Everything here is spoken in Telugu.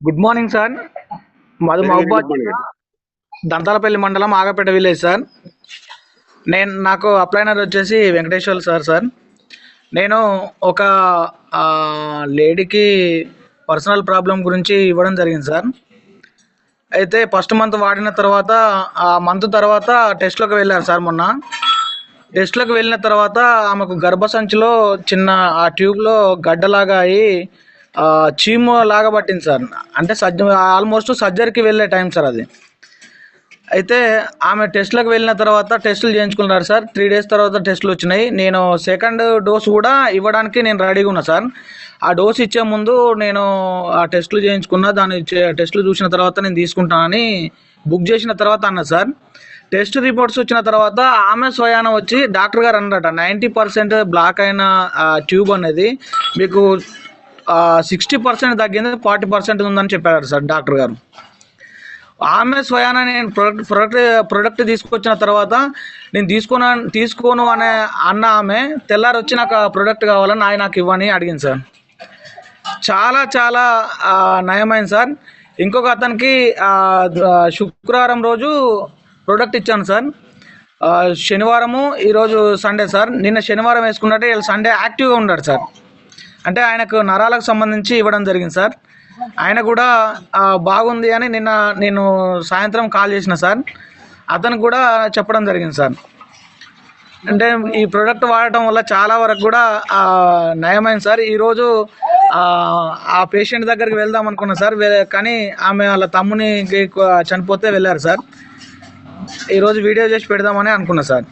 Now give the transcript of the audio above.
Good morning sir. మాది వెరీ గుడ్ మహబూబాద్ మార్నింగ్ జిల్లా అండి. దంతాలపల్లి మండలం ఆగపేట విలేజ్ సార్. నాకు అప్లైనర్ వచ్చేసి వెంకటేశ్వర్లు సార్. నేను ఒక లేడీకి పర్సనల్ ప్రాబ్లం గురించి ఇవ్వడం జరిగింది సార్. అయితే ఫస్ట్ మంత్ వాడిన తర్వాత ఆ మంత్ తర్వాత టెస్ట్లోకి వెళ్ళారు సార్. మొన్న టెస్ట్లోకి వెళ్ళిన తర్వాత ఆమెకు గర్భసంచిలో చిన్న ఆ ట్యూబ్లో గడ్డలాగా అయ్యి చీము లాగా పట్టింది సార్. అంటే ఆల్మోస్ట్ సర్జరీకి వెళ్ళే టైం సార్ అది. అయితే ఆమె టెస్ట్లకు వెళ్ళిన తర్వాత టెస్టులు చేయించుకున్నారు సార్. 3 డేస్ తర్వాత టెస్టులు వచ్చినాయి. నేను సెకండ్ డోస్ కూడా ఇవ్వడానికి నేను రెడీగా ఉన్నా సార్. ఆ డోస్ ఇచ్చే ముందు నేను ఆ టెస్టులు చేయించుకున్నా. టెస్టులు చూసిన తర్వాత నేను తీసుకుంటానని బుక్ చేసిన తర్వాత అన్నా సార్. టెస్ట్ రిపోర్ట్స్ వచ్చిన తర్వాత ఆమె స్వయాన వచ్చి డాక్టర్ గారు అన్నారట, 90% బ్లాక్ అయిన ట్యూబ్ అనేది మీకు 60% తగ్గింది, 40% ఉందని చెప్పారు సార్ డాక్టర్ గారు. ఆమె స్వయాన నేను ప్రొడక్ట్ తీసుకొచ్చిన తర్వాత నేను తీసుకోను అనే అన్న ఆమె తెల్లారి వచ్చి నాకు ఆ ప్రొడక్ట్ కావాలని నాకు ఇవ్వని అడిగింది సార్. చాలా చాలా నయమైంది సార్. ఇంకొక అతనికి శుక్రవారం రోజు ప్రోడక్ట్ ఇచ్చాను సార్. శనివారము ఈరోజు సండే సార్. నిన్న శనివారం వేసుకున్నట్టే వీళ్ళు సండే యాక్టివ్గా ఉన్నాడు సార్. అంటే ఆయనకు నరాలకు సంబంధించి ఇవ్వడం జరిగింది సార్. ఆయన కూడా బాగుంది అని నిన్న నేను సాయంత్రం కాల్ చేసిన సార్. అతనికి కూడా చెప్పడం జరిగింది సార్. అంటే ఈ ప్రోడక్ట్ వాడటం వల్ల చాలా వరకు కూడా నయమైంది సార్. ఈరోజు ఆ పేషెంట్ దగ్గరికి వెళ్దాం అనుకున్నా సార్. కానీ ఆమె వాళ్ళ తమ్ముని చనిపోతే వెళ్ళారు సార్. ఈరోజు వీడియో చేసి పెడదామని అనుకున్నా సార్.